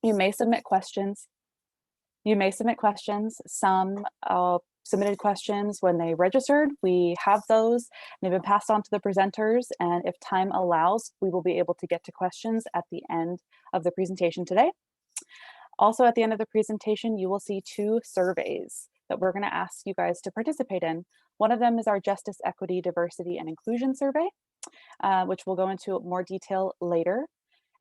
You may submit questions. Some submitted questions when they registered. We have those. They've been passed on to the presenters, and if time allows, we will be able to get to questions at the end of the presentation today. Also, at the end of the presentation, you will see 2 surveys that we're going to ask you guys to participate in. One of them is our Justice, Equity, Diversity, and Inclusion survey, which we'll go into more detail later.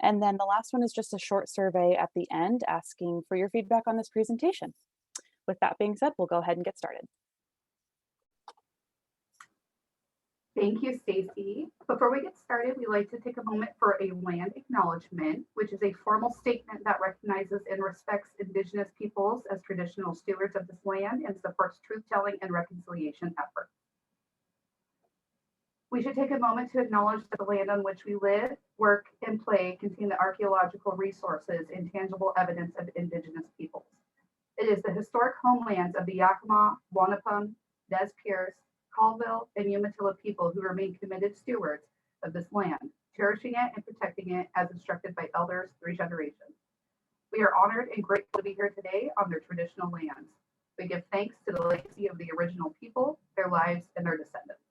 And then the last one is just a short survey at the end asking for your feedback on this presentation. With that being said, we'll go ahead and get started. Thank you, Stacy. Before we get started, we'd like to take a moment for a land acknowledgement, which is a formal statement that recognizes and respects Indigenous peoples as traditional stewards of this land and supports truth-telling and reconciliation efforts. We should take a moment to acknowledge that the land on which we live, work, and play contain the archaeological resources and tangible evidence of Indigenous peoples. It is the historic homelands of the Yakima, Wanapum, Nez Perce, Colville, and Umatilla people who remain committed stewards of this land, cherishing it and protecting it as instructed by elders 3 generations. We are honored and grateful to be here today on their traditional lands. We give thanks to the legacy of the original people, their lives, and their descendants.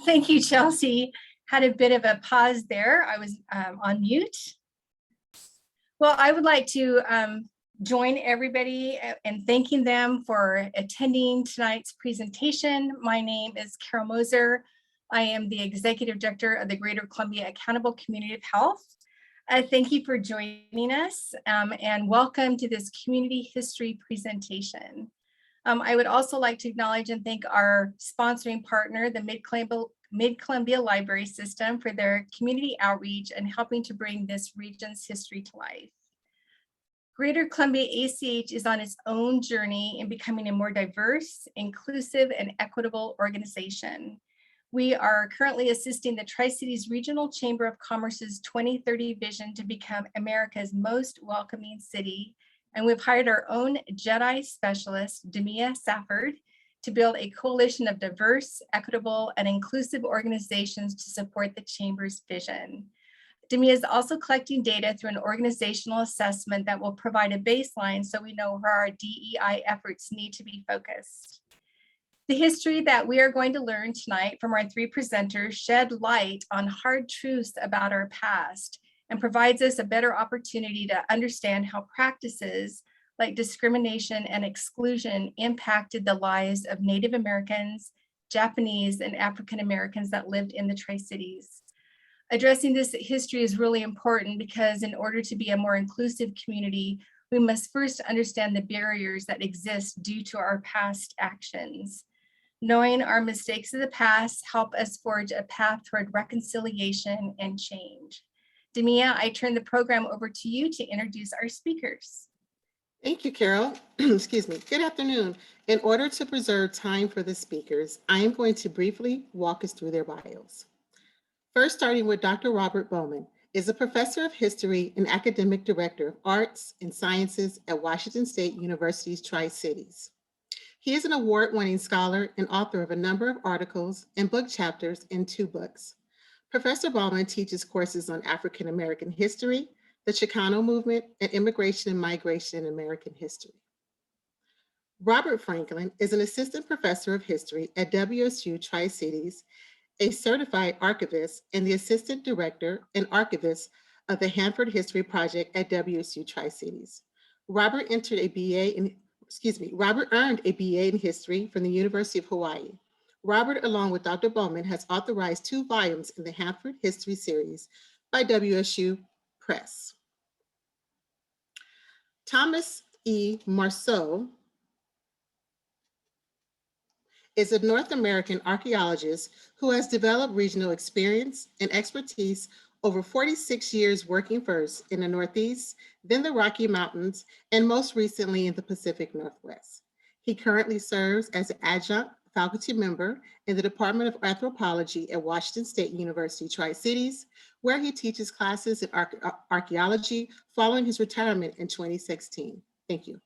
Thank you, Chelsea. Had a bit of a pause there. I was on mute. Well, I would like to join everybody in thanking them for attending tonight's presentation. My name is Carol Moser. I am the Executive Director of the Greater Columbia Accountable Community of Health. Thank you for joining us and welcome to this community history presentation. I would also like to acknowledge and thank our sponsoring partner, the Mid-Columbia Library System, for their community outreach and helping to bring this region's history to life. Greater Columbia ACH is on its own journey in becoming a more diverse, inclusive, and equitable organization. We are currently assisting the Tri-Cities Regional Chamber of Commerce's 2030 vision to become America's most welcoming city. And we've hired our own JEDI specialist, Demia Safford, to build a coalition of diverse, equitable, and inclusive organizations to support the Chamber's vision. Demia is also collecting data through an organizational assessment that will provide a baseline so we know where our DEI efforts need to be focused. The history that we are going to learn tonight from our 3 presenters shed light on hard truths about our past and provides us a better opportunity to understand how practices like discrimination and exclusion impacted the lives of Native Americans, Japanese, and African Americans that lived in the Tri-Cities. Addressing this history is really important because in order to be a more inclusive community, we must first understand the barriers that exist due to our past actions. Knowing our mistakes of the past help us forge a path toward reconciliation and change. Demia, I turn the program over to you to introduce our speakers. Thank you, Carol. Excuse me. Good afternoon. In order to preserve time for the speakers, I am going to briefly walk us through their bios. First, starting with Dr. Robert Bauman, is a professor of history and academic director of arts and sciences at Washington State University's Tri-Cities. He is an award-winning scholar and author of a number of articles and book chapters in 2 books. Professor Bauman teaches courses on African American history, the Chicano movement, and immigration and migration in American history. Robert Franklin is an assistant professor of history at WSU Tri-Cities, a certified archivist, and the assistant director and archivist of the Hanford History Project at WSU Tri-Cities. Robert earned a BA in history from the University of Hawaii. Robert, along with Dr. Bauman, has authorized 2 volumes in the Hanford History series by WSU Press. Thomas E Marceau is a North American archaeologist who has developed regional experience and expertise over 46 years working first in the Northeast, then the Rocky Mountains, and most recently in the Pacific Northwest. He currently serves as an adjunct faculty member in the Department of Anthropology at Washington State University, Tri-Cities, where he teaches classes in archaeology following his retirement in 2016. Thank you.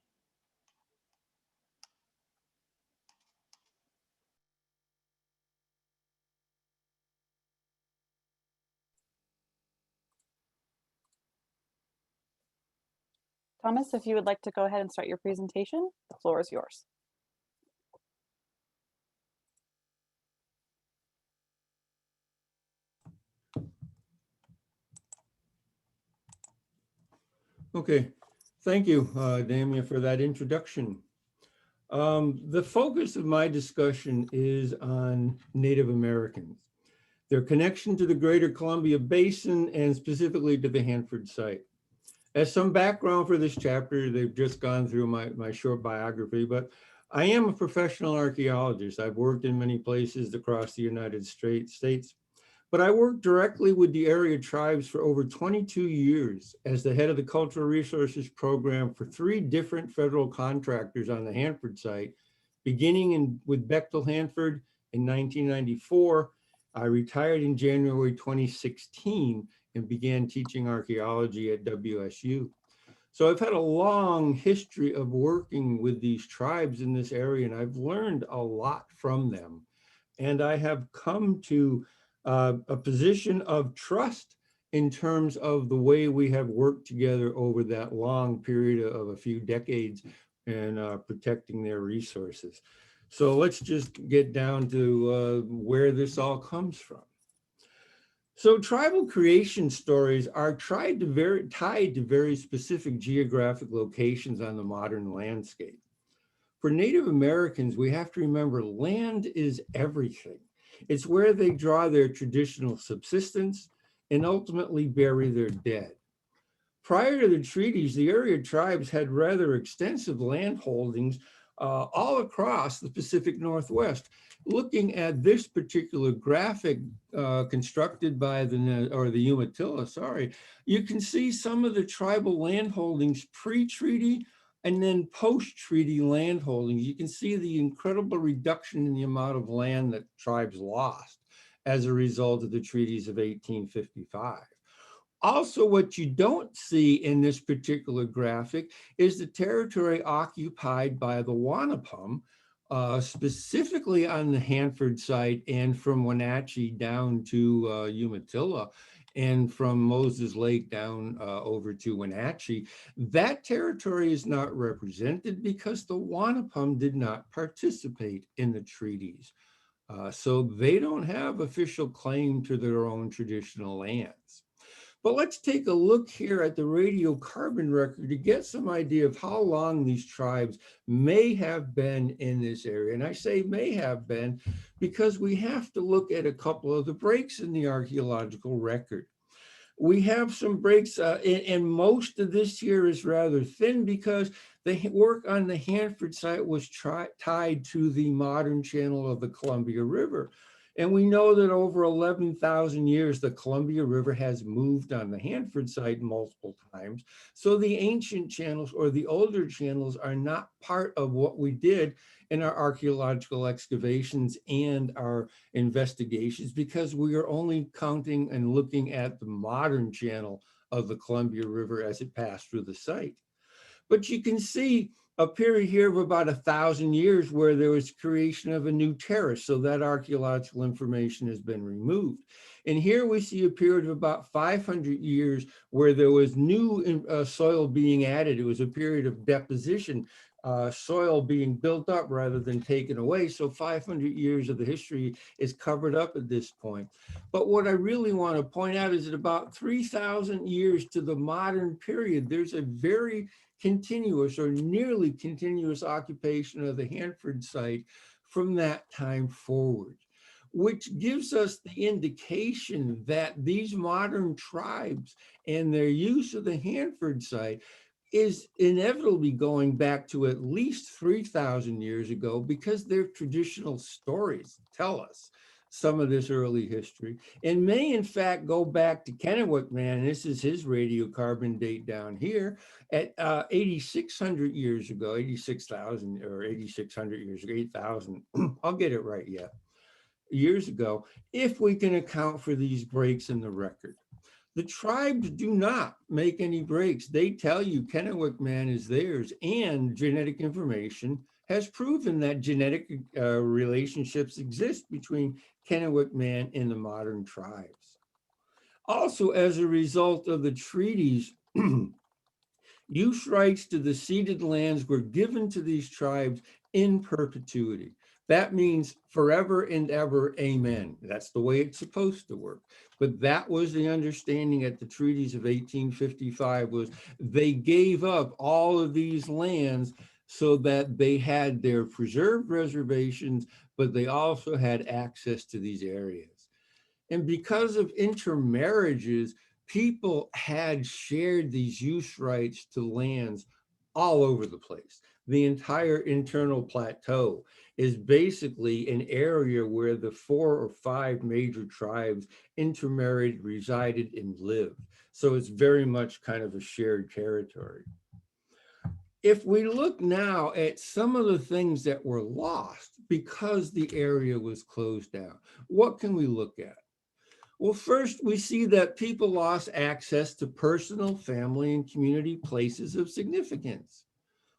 Thomas, if you would like to go ahead and start your presentation, the floor is yours. Okay, thank you, Damia, for that introduction. The focus of my discussion is on Native Americans, their connection to the Greater Columbia Basin and specifically to the Hanford Site. As some background for this chapter, they've just gone through my short biography, but I am a professional archaeologist. I've worked in many places across the United States, but I worked directly with the area tribes for over 22 years as the head of the Cultural Resources Program for 3 different federal contractors on the Hanford Site, beginning with Bechtel Hanford in 1994. I retired in January 2016 and began teaching archaeology at WSU. So I've had a long history of working with these tribes in this area, and I've learned a lot from them. And I have come to a position of trust in terms of the way we have worked together over that long period of a few decades and protecting their resources. So let's just get down to where this all comes from. So tribal creation stories are tied to very specific geographic locations on the modern landscape. For Native Americans, we have to remember land is everything. It's where they draw their traditional subsistence and ultimately bury their dead. Prior to the treaties, the area tribes had rather extensive land holdings all across the Pacific Northwest. Looking at this particular graphic constructed by the Umatilla, you can see some of the tribal land holdings pre-treaty and then post-treaty land holdings. You can see the incredible reduction in the amount of land that tribes lost as a result of the treaties of 1855. Also, what you don't see in this particular graphic is the territory occupied by the Wanapum, specifically on the Hanford Site and from Wenatchee down to Umatilla and from Moses Lake down over to Wenatchee. That territory is not represented because the Wanapum did not participate in the treaties. So they don't have official claim to their own traditional lands. But let's take a look here at the radiocarbon record to get some idea of how long these tribes may have been in this area. And I say may have been because we have to look at a couple of the breaks in the archaeological record. We have some breaks, and most of this here is rather thin because the work on the Hanford Site was tied to the modern channel of the Columbia River. And we know that over 11,000 years, the Columbia River has moved on the Hanford Site multiple times. So the ancient channels or the older channels are not part of what we did in our archaeological excavations and our investigations because we are only counting and looking at the modern channel of the Columbia River as it passed through the site. But you can see a period here of about 1,000 years where there was creation of a new terrace. So that archaeological information has been removed. And here we see a period of about 500 years where there was new soil being added. It was a period of deposition, soil being built up rather than taken away. So 500 years of the history is covered up at this point. But what I really want to point out is that about 3,000 years to the modern period, there's a very continuous or nearly continuous occupation of the Hanford Site from that time forward, which gives us the indication that these modern tribes and their use of the Hanford Site is inevitably going back to at least 3,000 years ago because their traditional stories tell us some of this early history and may in fact go back to Kennewick man. This is his radiocarbon date down here at 8,600 years ago, 86,000 or 8,600 years ago, 8,000. I'll get it right yet. Years ago, if we can account for these breaks in the record. The tribes do not make any breaks. They tell you Kennewick man is theirs, and genetic information has proven that genetic relationships exist between Kennewick man and the modern tribes. Also, as a result of the treaties, use rights to the ceded lands were given to these tribes in perpetuity. That means forever and ever, amen. That's the way it's supposed to work. But that was the understanding at the treaties of 1855 was they gave up all of these lands so that they had their preserved reservations, but they also had access to these areas. And because of intermarriages, people had shared these use rights to lands all over the place. The entire internal plateau is basically an area where the 4 or 5 major tribes intermarried, resided, and lived. So it's very much kind of a shared territory. If we look now at some of the things that were lost because the area was closed down, what can we look at? Well, first, we see that people lost access to personal, family, and community places of significance.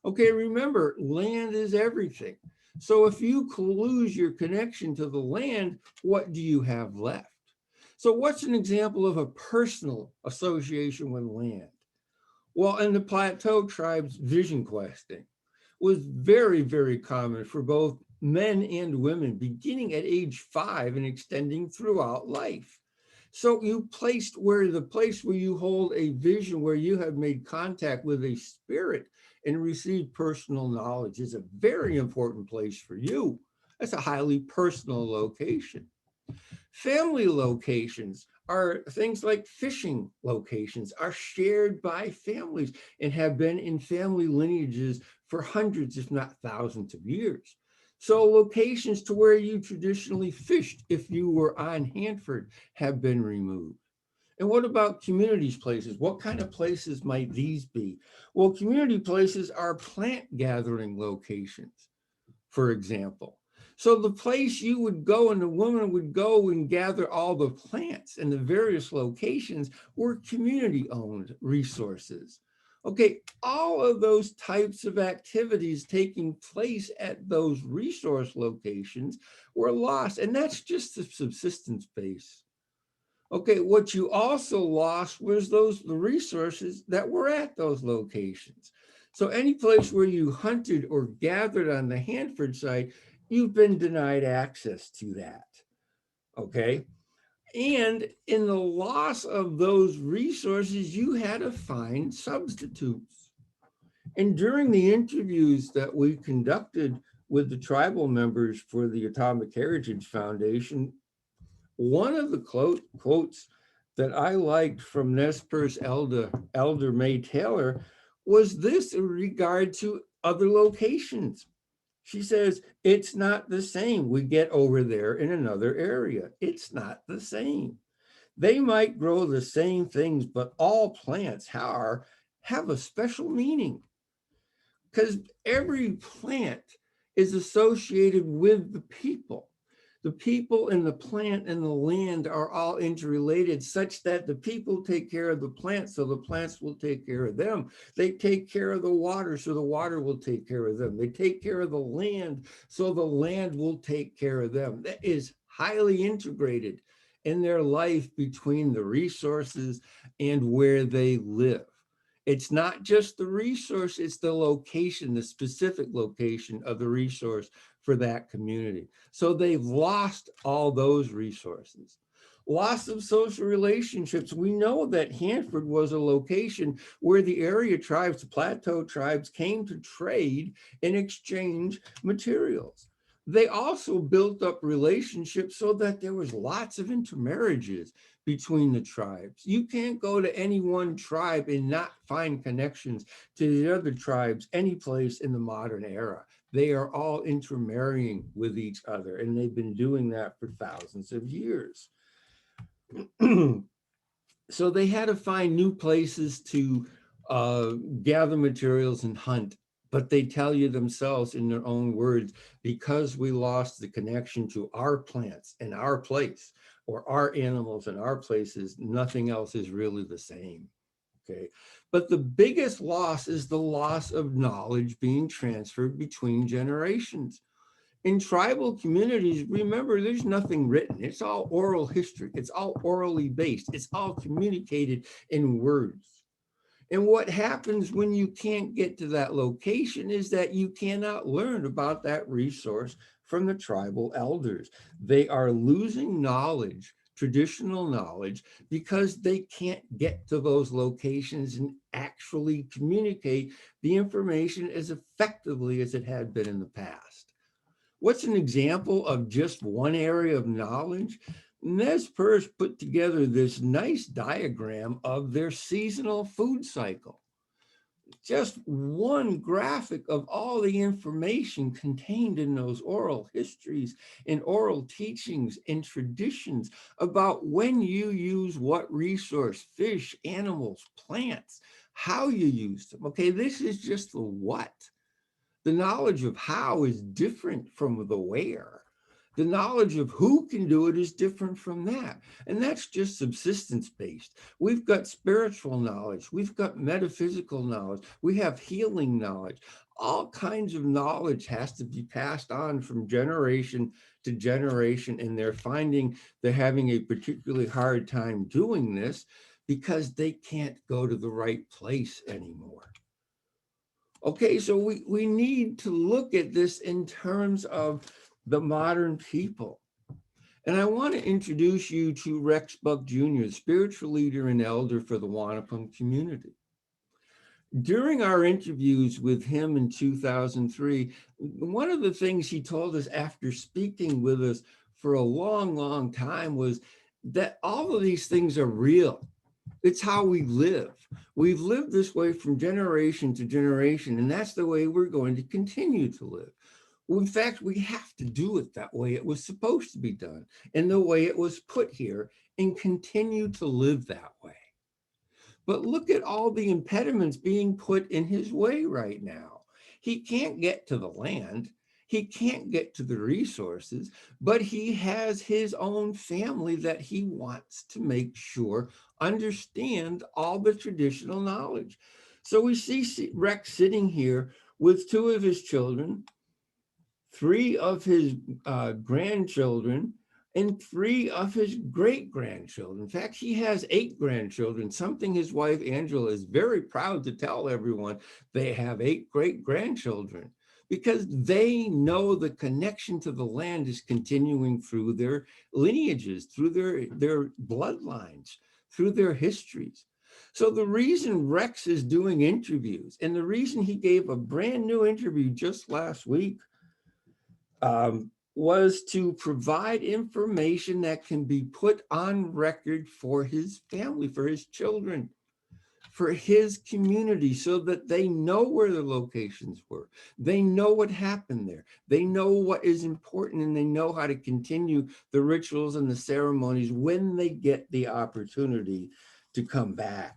Okay, remember, land is everything. So if you lose your connection to the land, what do you have left? So what's an example of a personal association with land? Well, in the Plateau tribes, vision questing was very, very common for both men and women, beginning at age 5 and extending throughout life. So you placed the place where you hold a vision, where you have made contact with a spirit and received personal knowledge, is a very important place for you. That's a highly personal location. Family locations are things like fishing locations are shared by families and have been in family lineages for hundreds, if not thousands of years. So locations to where you traditionally fished, if you were on Hanford, have been removed. And what about communities places? What kind of places might these be? Well, community places are plant gathering locations, for example. So the place you would go and the woman would go and gather all the plants in the various locations were community-owned resources. Okay, all of those types of activities taking place at those resource locations were lost, and that's just the subsistence base. Okay, what you also lost was the resources that were at those locations. So any place where you hunted or gathered on the Hanford site, you've been denied access to that, okay? And in the loss of those resources, you had to find substitutes. And during the interviews that we conducted with the tribal members for the Atomic Heritage Foundation, one of the quotes that I liked from Nez Perce Elder May Taylor was this in regard to other locations. She says, it's not the same. We get over there in another area. It's not the same. They might grow the same things, but all plants have a special meaning because every plant is associated with the people. The people and the plant and the land are all interrelated such that the people take care of the plants, so the plants will take care of them. They take care of the water, so the water will take care of them. They take care of the land, so the land will take care of them. That is highly integrated in their life between the resources and where they live. It's not just the resource, it's the location, the specific location of the resource for that community. So they've lost all those resources. Loss of social relationships. We know that Hanford was a location where the area tribes, the plateau tribes, came to trade and exchange materials. They also built up relationships so that there was lots of intermarriages between the tribes. You can't go to any one tribe and not find connections to the other tribes any place in the modern era. They are all intermarrying with each other, and they've been doing that for thousands of years. So they had to find new places to gather materials and hunt, but they tell you themselves in their own words, because we lost the connection to our plants and our place, or our animals and our places, nothing else is really the same. Okay, but the biggest loss is the loss of knowledge being transferred between generations. In tribal communities, remember, there's nothing written. It's all oral history. It's all orally based. It's all communicated in words. And what happens when you can't get to that location is that you cannot learn about that resource from the tribal elders. They are losing knowledge, traditional knowledge, because they can't get to those locations and actually communicate the information as effectively as it had been in the past. What's an example of just one area of knowledge? Nez Perce put together this nice diagram of their seasonal food cycle. Just one graphic of all the information contained in those oral histories and oral teachings and traditions about when you use what resource, fish, animals, plants, how you use them. Okay, this is just the what. The knowledge of how is different from the where. The knowledge of who can do it is different from that. And that's just subsistence based. We've got spiritual knowledge. We've got metaphysical knowledge. We have healing knowledge. All kinds of knowledge has to be passed on from generation to generation. And they're having a particularly hard time doing this because they can't go to the right place anymore. Okay, so we need to look at this in terms of the modern people. And I want to introduce you to Rex Buck Jr., the spiritual leader and elder for the Wanapum community. During our interviews with him in 2003, one of the things he told us after speaking with us for a long, long time was that all of these things are real. It's how we live. We've lived this way from generation to generation, and that's the way we're going to continue to live. Well, in fact, we have to do it that way it was supposed to be done, and the way it was put here, and continue to live that way. But look at all the impediments being put in his way right now. He can't get to the land. He can't get to the resources, but he has his own family that he wants to make sure understand all the traditional knowledge. So we see Rex sitting here with 2 of his children, 3 of his grandchildren, and 3 of his great-grandchildren. In fact, he has 8 grandchildren, something his wife Angela is very proud to tell everyone. They have 8 great-grandchildren because they know the connection to the land is continuing through their lineages, through their bloodlines, through their histories. So the reason Rex is doing interviews, and the reason he gave a brand new interview just last week, was to provide information that can be put on record for his family, for his children, for his community, so that they know where the locations were. They know what happened there. They know what is important, and they know how to continue the rituals and the ceremonies when they get the opportunity to come back.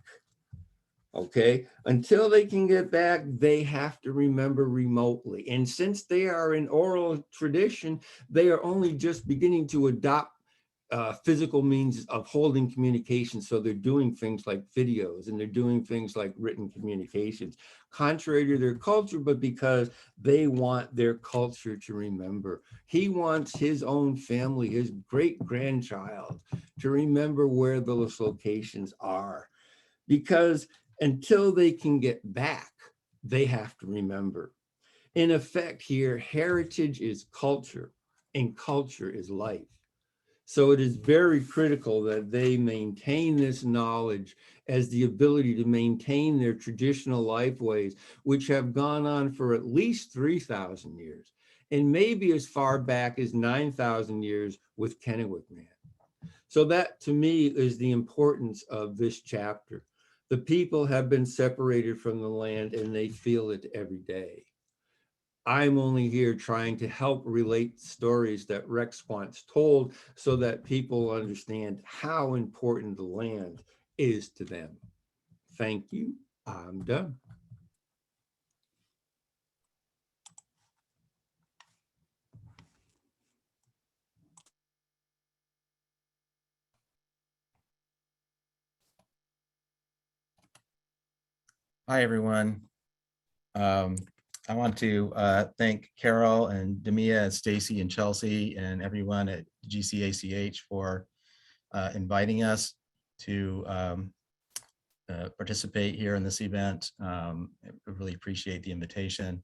Okay, until they can get back, they have to remember remotely. And since they are in oral tradition, they are only just beginning to adopt physical means of holding communication. So they're doing things like videos, and they're doing things like written communications, contrary to their culture, but because they want their culture to remember. He wants his own family, his great-grandchild, to remember where those locations are, because until they can get back, they have to remember. In effect here, heritage is culture, and culture is life. So it is very critical that they maintain this knowledge as the ability to maintain their traditional life ways, which have gone on for at least 3,000 years, and maybe as far back as 9,000 years with Kennewick man. So that, to me, is the importance of this chapter. The people have been separated from the land, and they feel it every day. I'm only here trying to help relate stories that Rex once told so that people understand how important the land is to them. Thank you. I'm done. Hi, everyone. I want to thank Carol and Demia and Stacy and Chelsea and everyone at GCACH for inviting us to participate here in this event. I really appreciate the invitation.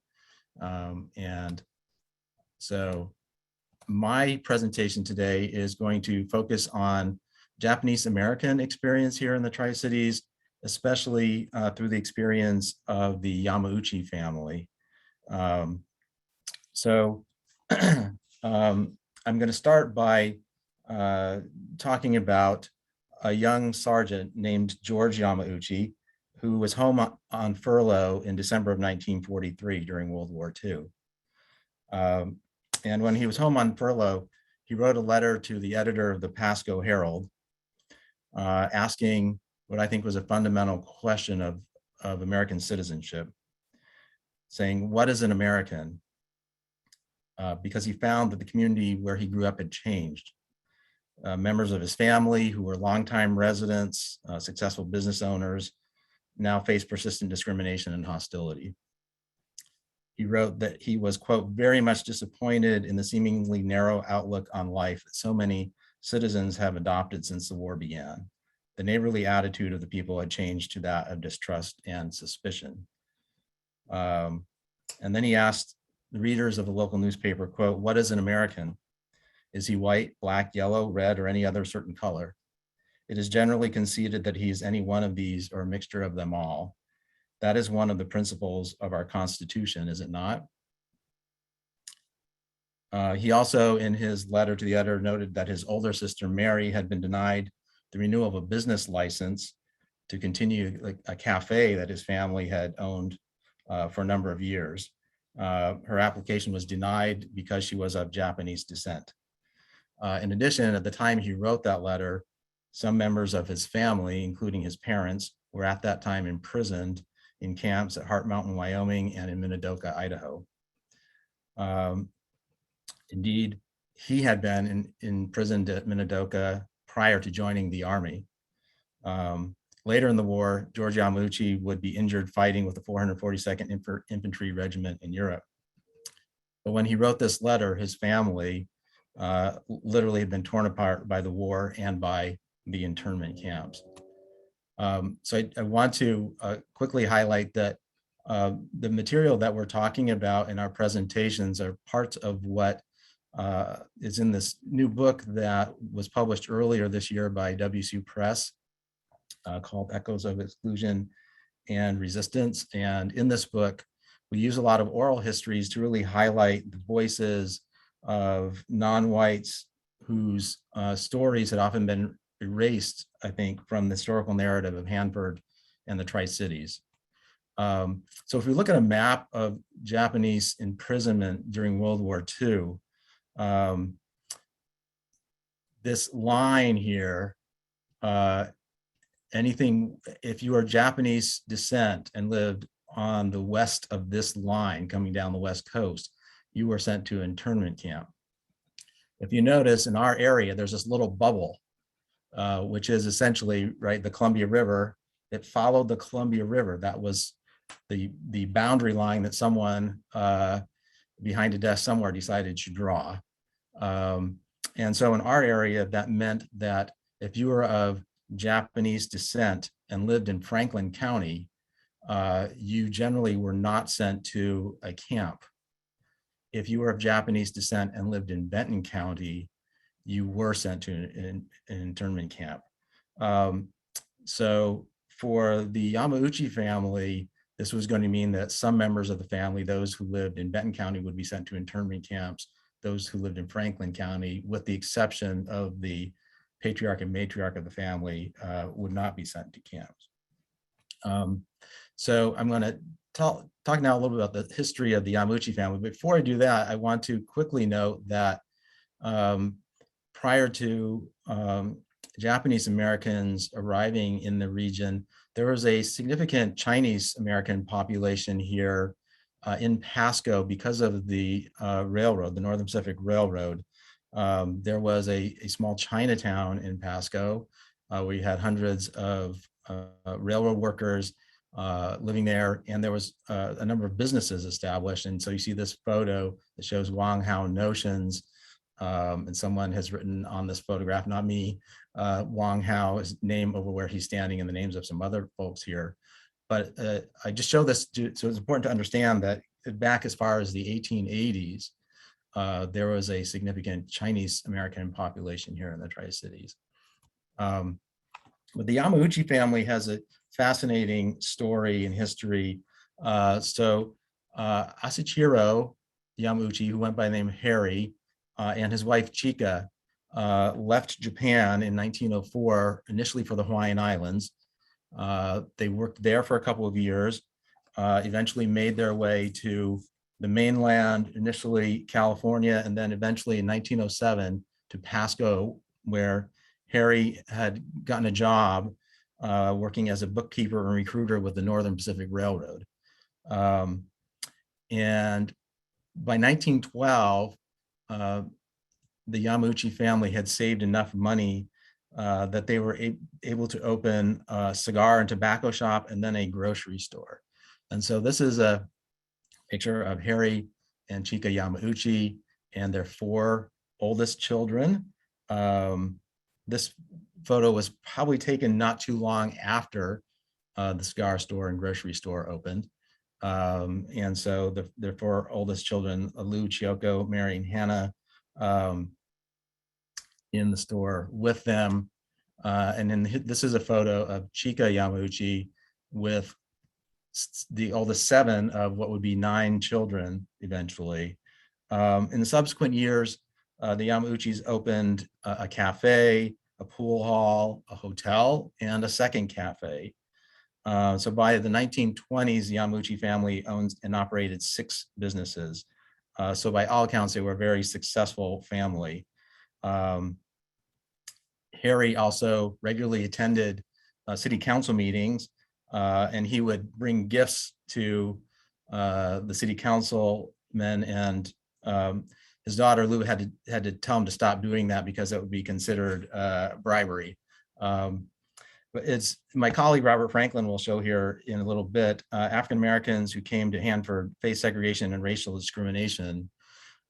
And so my presentation today is going to focus on Japanese American experience here in the Tri-Cities, especially through the experience of the Yamauchi family. I'm going to start by talking about a young sergeant named George Yamauchi, who was home on furlough in December of 1943 during World War II. And when he was home on furlough, he wrote a letter to the editor of the Pasco Herald, asking what I think was a fundamental question of American citizenship, saying, what is an American? Because he found that the community where he grew up had changed. Members of his family who were longtime residents, successful business owners, now face persistent discrimination and hostility. He wrote that he was, quote, very much disappointed in the seemingly narrow outlook on life that so many citizens have adopted since the war began. The neighborly attitude of the people had changed to that of distrust and suspicion. And then he asked the readers of the local newspaper, quote, what is an American? Is he white, black, yellow, red, or any other certain color? It is generally conceded that he is any one of these or a mixture of them all. That is one of the principles of our Constitution, is it not? He also, in his letter to the editor, noted that his older sister, Mary, had been denied the renewal of a business license to continue a cafe that his family had owned for a number of years. Her application was denied because she was of Japanese descent. In addition, at the time he wrote that letter, some members of his family, including his parents, were at that time imprisoned in camps at Heart Mountain, Wyoming, and in Minidoka, Idaho. Indeed, he had been imprisoned at Minidoka prior to joining the Army. Later in the war, George Yamauchi would be injured fighting with the 442nd Infantry Regiment in Europe. But when he wrote this letter, his family literally had been torn apart by the war and by the internment camps. So I want to quickly highlight that the material that we're talking about in our presentations are parts of what is in this new book that was published earlier this year by WSU Press called Echoes of Exclusion and Resistance. And in this book, we use a lot of oral histories to really highlight the voices of non-whites whose stories had often been erased, I think, from the historical narrative of Hanford and the Tri-Cities. So if we look at a map of Japanese imprisonment during World War II, this line here, if you are Japanese descent and lived on the west of this line coming down the West Coast, you were sent to an internment camp. If you notice in our area, there's this little bubble, which is essentially, right, the Columbia River. It followed the Columbia River. That was the boundary line that someone behind a desk somewhere decided to draw. And so in our area, that meant that if you were of Japanese descent and lived in Franklin County, you generally were not sent to a camp. If you were of Japanese descent and lived in Benton County, you were sent to an internment camp. So for the Yamauchi family, this was going to mean that some members of the family, those who lived in Benton County, would be sent to internment camps. Those who lived in Franklin County, with the exception of the patriarch and matriarch of the family, would not be sent to camps. So I'm going to talk now a little bit about the history of the Yamauchi family. Before I do that, I want to quickly note that prior to Japanese Americans arriving in the region, there was a significant Chinese American population here in Pasco because of the railroad, the Northern Pacific Railroad. There was a small Chinatown in Pasco. We had hundreds of railroad workers living there, and there was a number of businesses established. And so you see this photo that shows Wang Hao Notions, and someone has written on this photograph, not me, Wang Hao's name over where he's standing and the names of some other folks here. But I just show this so it's important to understand that back as far as the 1880s, there was a significant Chinese American population here in the Tri-Cities. But the Yamauchi family has a fascinating story and history. Asachiro Yamauchi, who went by the name Harry, and his wife Chika left Japan in 1904, initially for the Hawaiian Islands. They worked there for a couple of years, eventually made their way to the mainland, initially California, and then eventually in 1907 to Pasco, where Harry had gotten a job working as a bookkeeper and recruiter with the Northern Pacific Railroad. And by 1912, the Yamauchi family had saved enough money that they were able to open a cigar and tobacco shop and then a grocery store. And so this is a picture of Harry and Chika Yamauchi and their 4 oldest children. This photo was probably taken not too long after the cigar store and grocery store opened. And so their 4 oldest children, Lou, Chioko, Mary, and Hannah, in the store with them. And then this is a photo of Chika Yamauchi with the oldest 7 of what would be 9 children eventually. In the subsequent years, the Yamauchis opened a cafe, a pool hall, a hotel, and a second cafe. So by the 1920s, the Yamauchi family owns and operated 6 businesses. So by all accounts, they were a very successful family. Harry also regularly attended city council meetings, and he would bring gifts to the city councilmen, and his daughter Lou had to tell him to stop doing that because that would be considered bribery. But it's my colleague Robert Franklin will show here in a little bit. African Americans who came to Hanford faced segregation and racial discrimination.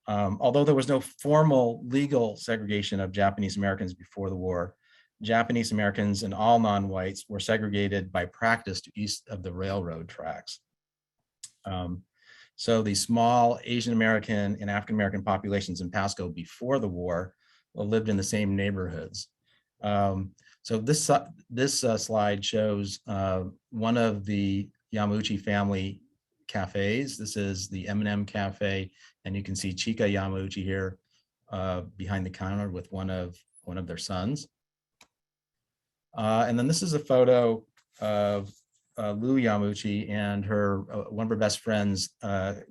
Although there was no formal legal segregation of Japanese Americans before the war, Japanese Americans and all non-whites were segregated by practice to east of the railroad tracks. So the small Asian American and African American populations in Pasco before the war lived in the same neighborhoods. So this slide shows one of the Yamauchi family cafes. This is the M&M Cafe, and you can see Chika Yamauchi here behind the counter with one of their sons. And then this is a photo of Lou Yamauchi and her one of her best friends,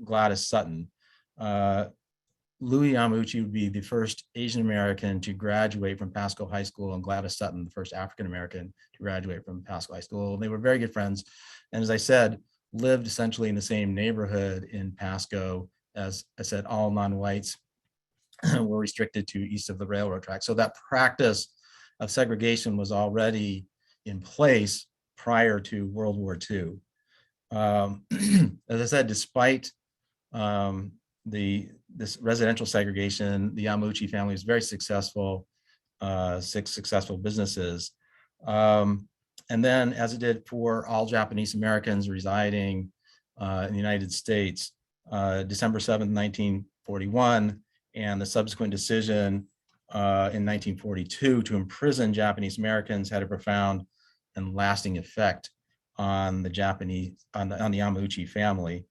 Gladys Sutton. Lou Yamauchi would be the first Asian American to graduate from Pasco High School, and Gladys Sutton, the first African American to graduate from Pasco High School. And they were very good friends. And as I said, lived essentially in the same neighborhood in Pasco. As I said, all non-whites were restricted to east of the railroad track. So that practice of segregation was already in place prior to World War II. As I said, despite this residential segregation, the Yamauchi family was very successful, 6 successful businesses. And then, as it did for all Japanese Americans residing in the United States, December 7th, 1941, and the subsequent decision in 1942 to imprison Japanese Americans had a profound and lasting effect on the Yamauchi family.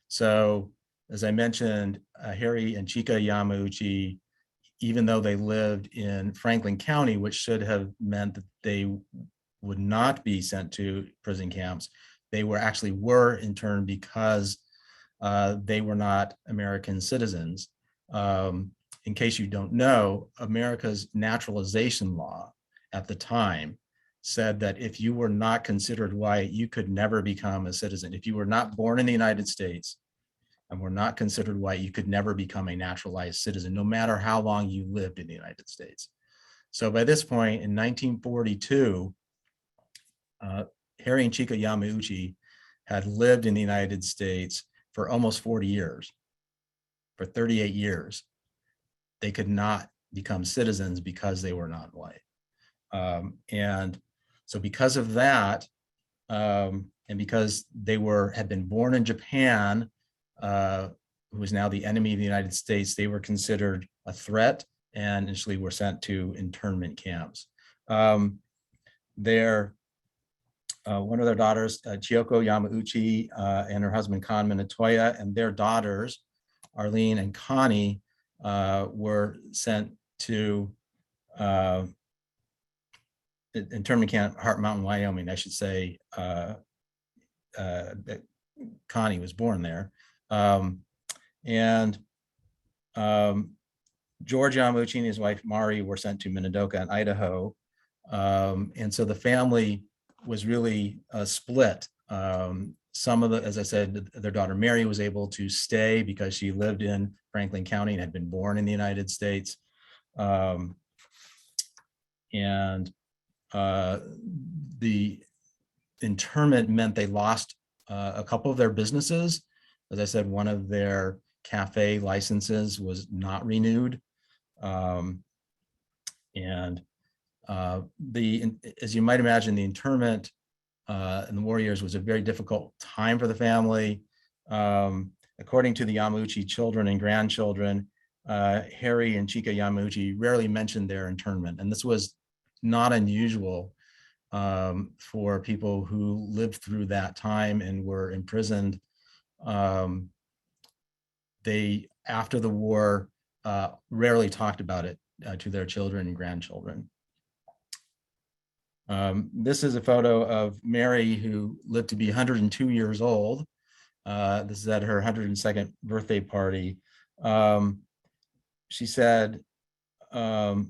So, as I mentioned, Harry and Chika Yamauchi, even though they lived in Franklin County, which should have meant that they would not be sent to prison camps, they were interned because they were not American citizens. In case you don't know, America's naturalization law at the time said that if you were not considered white, you could never become a citizen. If you were not born in the United States and were not considered white, you could never become a naturalized citizen, no matter how long you lived in the United States. So by this point in 1942, Harry and Chika Yamauchi had lived in the United States for almost 40 years. For 38 years, they could not become citizens because they were not white. And so because of that, and because they had been born in Japan, who was now the enemy of the United States, they were considered a threat and initially were sent to internment camps. One of their daughters, Chiyoko Yamauchi, and her husband, Kan Minatoya, and their daughters, Arlene and Connie, were sent to internment camp, Heart Mountain, Wyoming, I should say. Connie was born there. George Yamauchi and his wife, Mari, were sent to Minidoka in Idaho. And so the family was really split. Some of the, as I said, their daughter Mary was able to stay because she lived in Franklin County and had been born in the United States. The internment meant they lost a couple of their businesses. As I said, one of their cafe licenses was not renewed. As you might imagine, the internment in the war years was a very difficult time for the family. According to the Yamauchi children and grandchildren, Harry and Chika Yamauchi rarely mentioned their internment. And this was not unusual for people who lived through that time and were imprisoned. They, after the war, rarely talked about it to their children and grandchildren. This is a photo of Mary, who lived to be 102 years old. This is at her 102nd birthday party. She said, about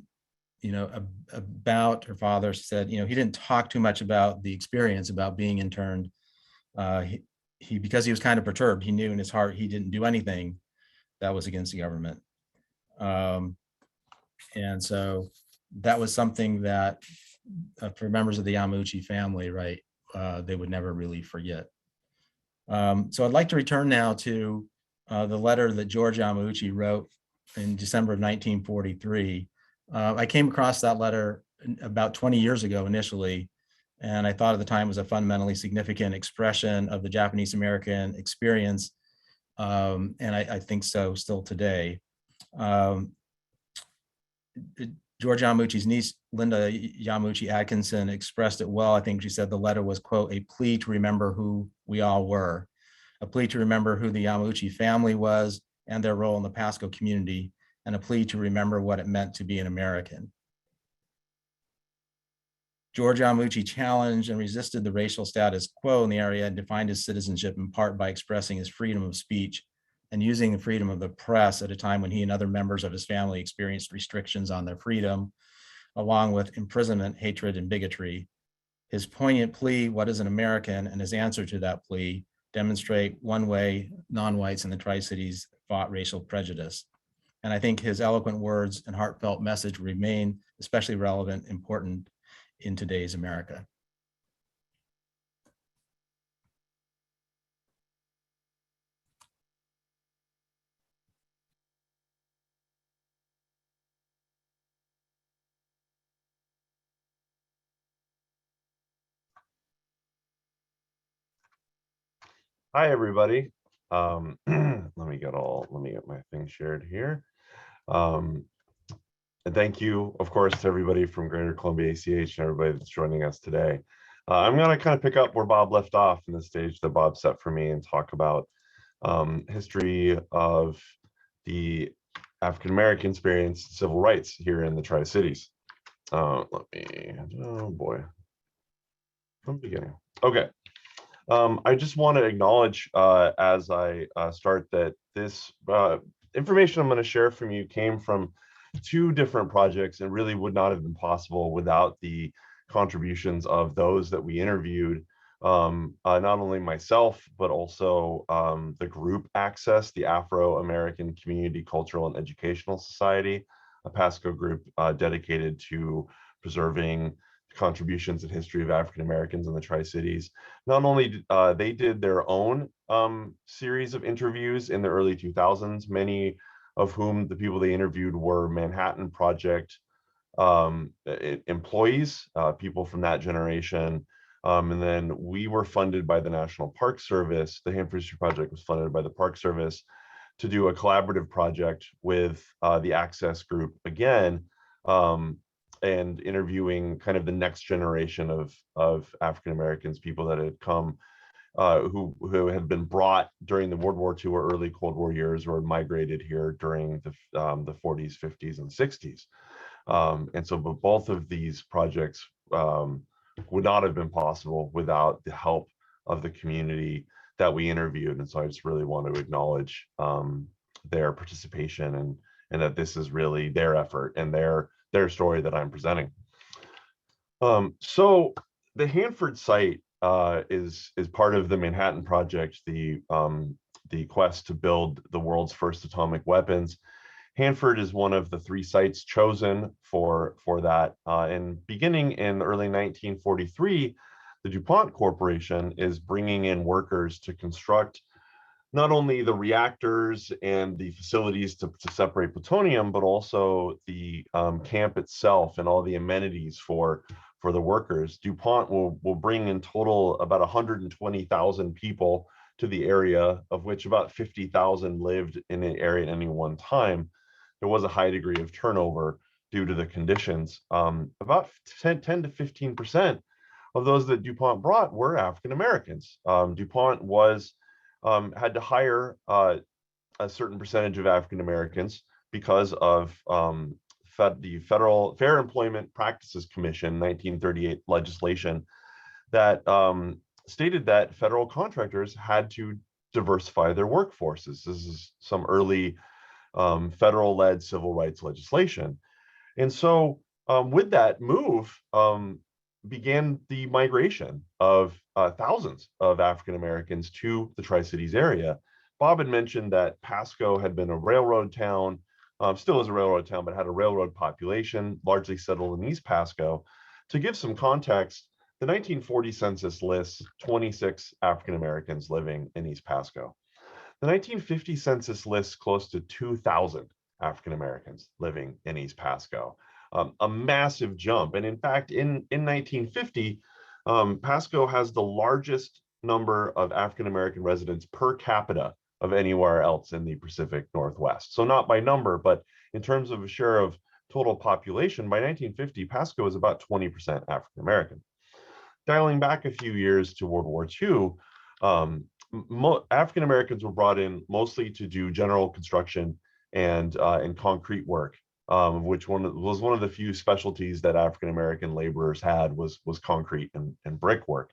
her father, she said, he didn't talk too much about the experience about being interned. Because he was kind of perturbed, he knew in his heart he didn't do anything that was against the government. And so that was something that for members of the Yamauchi family, right, they would never really forget. So I'd like to return now to the letter that George Yamauchi wrote in December of 1943. I came across that letter about 20 years ago initially, and I thought at the time it was a fundamentally significant expression of the Japanese American experience, and I think so still today. George Yamauchi's niece, Linda Yamauchi Atkinson, expressed it well. I think she said the letter was, quote, a plea to remember who we all were, a plea to remember who the Yamauchi family was and their role in the Pasco community, and a plea to remember what it meant to be an American. George Yamauchi challenged and resisted the racial status quo in the area and defined his citizenship in part by expressing his freedom of speech and using the freedom of the press at a time when he and other members of his family experienced restrictions on their freedom, along with imprisonment, hatred, and bigotry. His poignant plea, what is an American, and his answer to that plea demonstrate one way non-whites in the Tri-Cities fought racial prejudice. And I think his eloquent words and heartfelt message remain especially relevant, important in today's America. Hi, everybody. Let me get my thing shared here. And thank you, of course, to everybody from Greater Columbia ACH and everybody that's joining us today. I'm going to kind of pick up where Bob left off in the stage that Bob set for me and talk about history of the African-American experience, civil rights here in the Tri-Cities. Oh boy, from the beginning. Okay. I just want to acknowledge as I start that this information I'm going to share from you came from 2 different projects and really would not have been possible without the contributions of those that we interviewed. Not only myself, but also the group Access, the Afro-American Community Cultural and Educational Society, a Pasco group dedicated to preserving contributions in history of African Americans in the Tri-Cities. Not only did they did their own series of interviews in the early 2000s, many of whom the people they interviewed were Manhattan Project employees, people from that generation. And then we were funded by the National Park Service. The Hanford History Project was funded by the Park Service to do a collaborative project with the Access group again, and interviewing kind of the next generation of African Americans, people that had come, who had been brought during the World War II or early Cold War years, or migrated here during the 40s, 50s, and 60s. And so, but both of these projects would not have been possible without the help of the community that we interviewed. And so I just really want to acknowledge their participation, and that this is really their effort and their story that I'm presenting. So the Hanford Site is part of the Manhattan Project, the quest to build the world's first atomic weapons. Hanford is one of the 3 sites chosen for that. And beginning in early 1943, the DuPont Corporation is bringing in workers to construct not only the reactors and the facilities to separate plutonium, but also the camp itself and all the amenities for the workers. DuPont will bring in total about 120,000 people to the area, of which about 50,000 lived in the area at any one time. There was a high degree of turnover due to the conditions. About 10 to 15% of those that DuPont brought were African Americans. DuPont had to hire a certain percentage of African Americans because of the Federal Fair Employment Practices Commission 1938 legislation that stated that federal contractors had to diversify their workforces. This is some early federal-led civil rights legislation. And so with that move began the migration of thousands of African Americans to the Tri-Cities area. Bob had mentioned that Pasco had been a railroad town, still is a railroad town, but had a railroad population, largely settled in East Pasco. To give some context, the 1940 census lists 26 African Americans living in East Pasco. The 1950 census lists close to 2,000 African Americans living in East Pasco. A massive jump. And in fact, in 1950, Pasco has the largest number of African American residents per capita of anywhere else in the Pacific Northwest. So not by number, but in terms of a share of total population, by 1950, Pasco is about 20% African American. Dialing back a few years to World War II, African Americans were brought in mostly to do general construction and concrete work, which was one of the few specialties that African American laborers had was concrete and brickwork.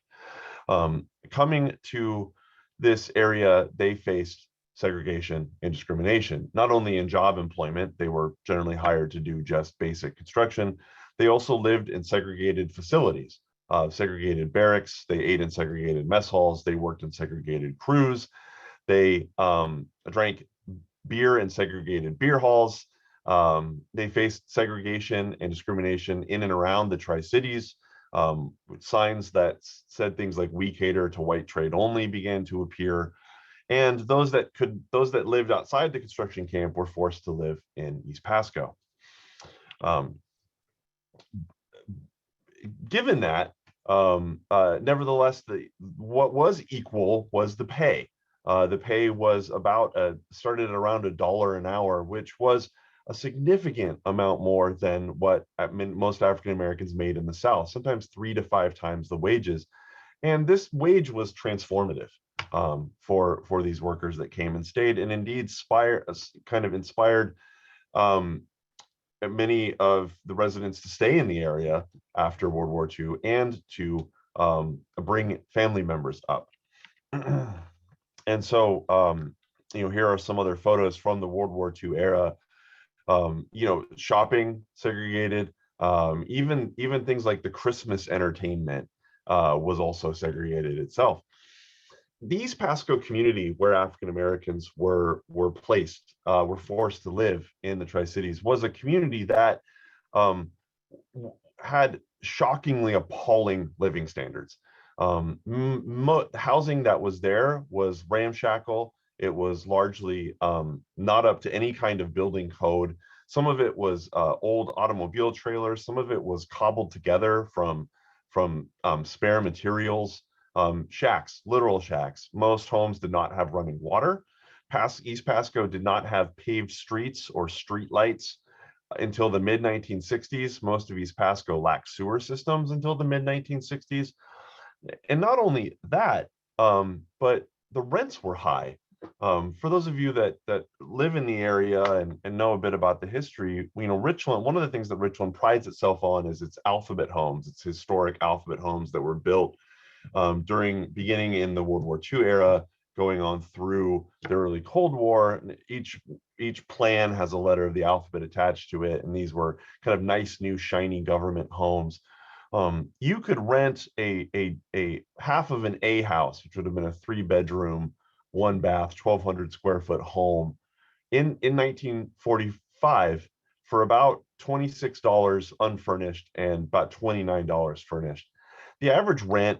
Coming to this area, they faced segregation and discrimination, not only in job employment. They were generally hired to do just basic construction. They also lived in segregated facilities, segregated barracks. They ate in segregated mess halls. They worked in segregated crews. They drank beer in segregated beer halls. They faced segregation and discrimination in and around the Tri-Cities. Signs that said things like "We cater to white trade only" began to appear. And those that lived outside the construction camp were forced to live in East Pasco. Given that, nevertheless, what was equal was the pay. The pay was started at around $1 an hour, which was a significant amount more than what most African Americans made in the South, sometimes 3 to 5 times the wages. And this wage was transformative for these workers that came and stayed, and indeed inspired many of the residents to stay in the area after World War II and to bring family members up. And so, here are some other photos from the World War II era. Shopping segregated, even things like the Christmas entertainment was also segregated itself. The East Pasco community, where African Americans were forced to live in the Tri-Cities, was a community that had shockingly appalling living standards. Housing that was there was ramshackle. It was largely not up to any kind of building code. Some of it was old automobile trailers. Some of it was cobbled together from spare materials. Shacks, literal shacks. Most homes did not have running water. East Pasco did not have paved streets or street lights until the mid-1960s. Most of East Pasco lacked sewer systems until the mid-1960s. And not only that, but the rents were high. For those of you that live in the area and know a bit about the history, Richland, one of the things that Richland prides itself on is its alphabet homes, its historic alphabet homes that were built beginning in the World War II era, going on through the early Cold War. Each plan has a letter of the alphabet attached to it, and these were kind of nice, new, shiny government homes. You could rent a half of an A house, which would have been a 3-bedroom, 1-bath, 1,200 square foot home in 1945 for about $26 unfurnished and about $29 furnished. The average rent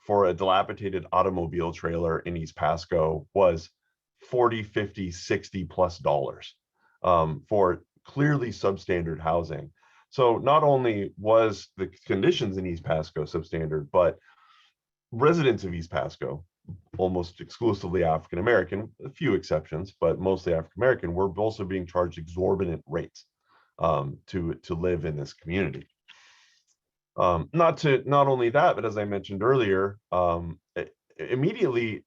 for a dilapidated automobile trailer in East Pasco was $40, $50, $60 plus dollars for clearly substandard housing. So not only was the conditions in East Pasco substandard, but residents of East Pasco, almost exclusively African American, a few exceptions, but mostly African American, were also being charged exorbitant rates to live in this community. Not only that, but as I mentioned earlier, immediately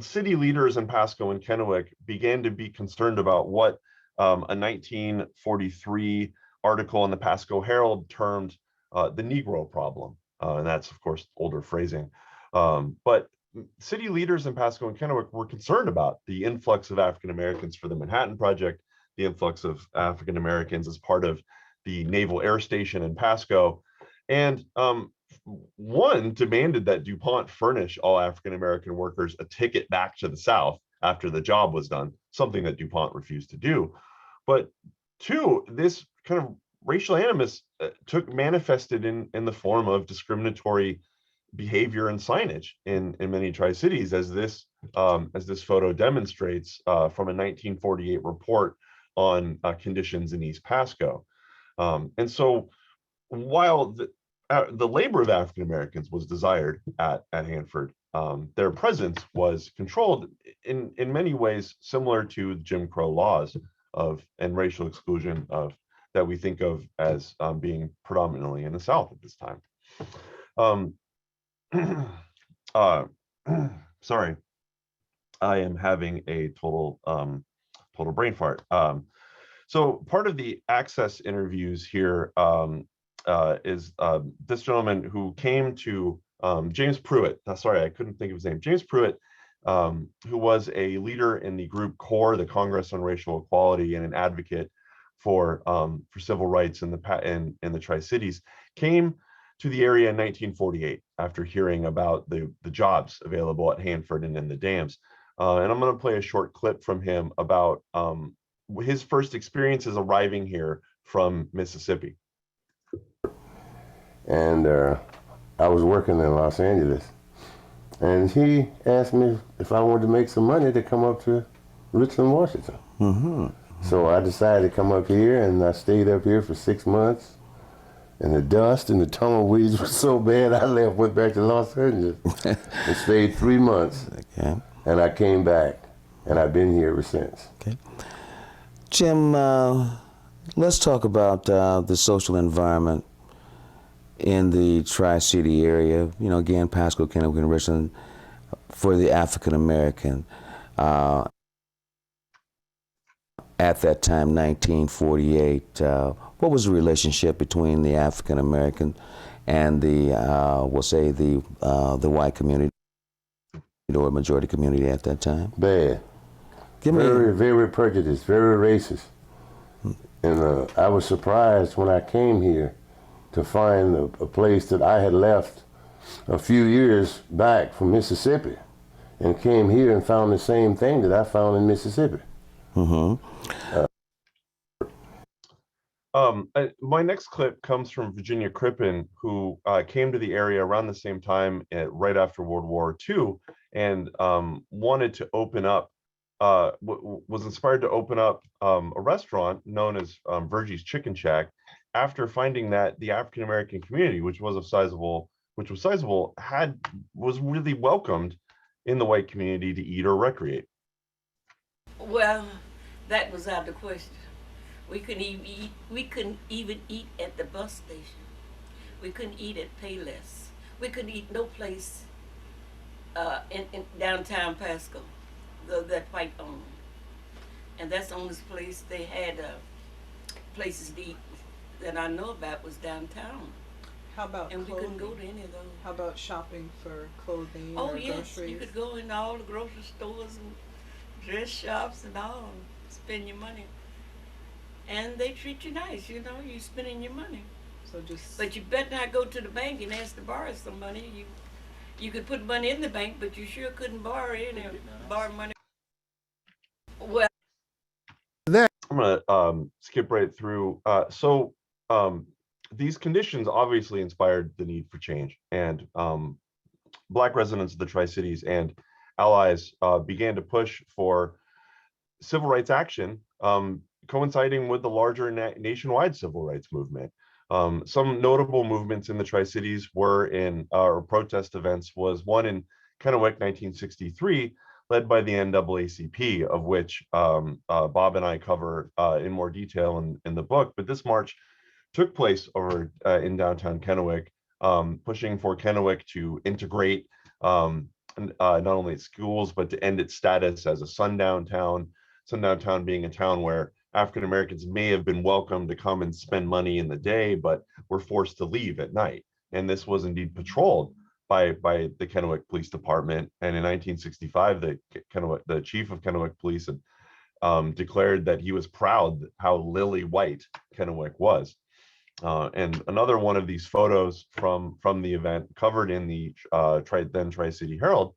city leaders in Pasco and Kennewick began to be concerned about what a 1943 article in the Pasco Herald termed the Negro problem. And that's, of course, older phrasing. But city leaders in Pasco and Kennewick were concerned about the influx of African Americans for the Manhattan Project, the influx of African Americans as part of the Naval Air Station in Pasco. And one demanded that DuPont furnish all African American workers a ticket back to the South after the job was done, something that DuPont refused to do. But two, this kind of racial animus manifested in the form of discriminatory behavior and signage in many Tri-Cities, as this photo demonstrates from a 1948 report on conditions in East Pasco. And so while the labor of African Americans was desired at Hanford, their presence was controlled in many ways similar to Jim Crow laws and racial exclusion that we think of as being predominantly in the South at this time. Sorry, I am having a total brain fart. So part of the Access interviews here is this gentleman who came to James Pruitt. Sorry, I couldn't think of his name. James Pruitt, who was a leader in the group CORE, the Congress on Racial Equality, and an advocate for civil rights in the Tri-Cities, came to the area in 1948 after hearing about the jobs available at Hanford and in the dams. And I'm going to play a short clip from him about his first experiences arriving here from Mississippi. And I was working in Los Angeles, and he asked me if I wanted to make some money to come up to Richland, Washington. Mm-hmm. So I decided to come up here, and I stayed up here for 6 months. And the dust and the tumbleweeds were so bad, I went back to Los Angeles and stayed 3 months. Okay. And I came back, and I've been here ever since. Okay. Jim, let's talk about the social environment in the Tri-City area, again, Pasco, Kennewick, and Richland, for the African American. At that time, 1948, what was the relationship between the African American and the, we'll say, the white community? or majority community at that time? Bad. Give me Very prejudiced, very racist. And I was surprised when I came here to find a place that I had left a few years back from Mississippi, and came here and found the same thing that I found in Mississippi. My next clip comes from Virginia Crippen, who came to the area around the same time, right after World War II, and wanted to open up, was inspired to open up a restaurant known as Virgie's Chicken Shack, after finding that the African American community, which was sizable, was really welcomed in the white community to eat or recreate. Well, that was out of the question. We couldn't even eat at the bus station. We couldn't eat at Payless. We couldn't eat no place in downtown Pasco that white owned. And that's the only place they had places to eat that I know about was downtown. How about and clothing? We couldn't go to any of those. How about shopping for clothing or groceries? Oh yes, you could go in all the grocery stores and dress shops and all, spend your money. And they treat you nice, you know, you spending your money. So just. But you better not go to the bank and ask to borrow some money. You could put money in the bank, but you sure couldn't borrow money. Well, I'm gonna skip right through. These conditions obviously inspired the need for change, and Black residents of the Tri-Cities and allies began to push for civil rights action, coinciding with the larger nationwide civil rights movement. Some notable movements in the Tri-Cities were in protest events. Was one in Kennewick, 1963, led by the NAACP, of which Bob and I cover in more detail in the book. But this march took place over in downtown Kennewick, pushing for Kennewick to integrate not only its schools, but to end its status as a sundown town. Sundown town being a town where African Americans may have been welcome to come and spend money in the day, but were forced to leave at night. And this was indeed patrolled by the Kennewick Police Department. And in 1965, the chief of Kennewick Police had declared that he was proud how lily white Kennewick was. And another one of these photos from the event, covered in the then Tri-City Herald,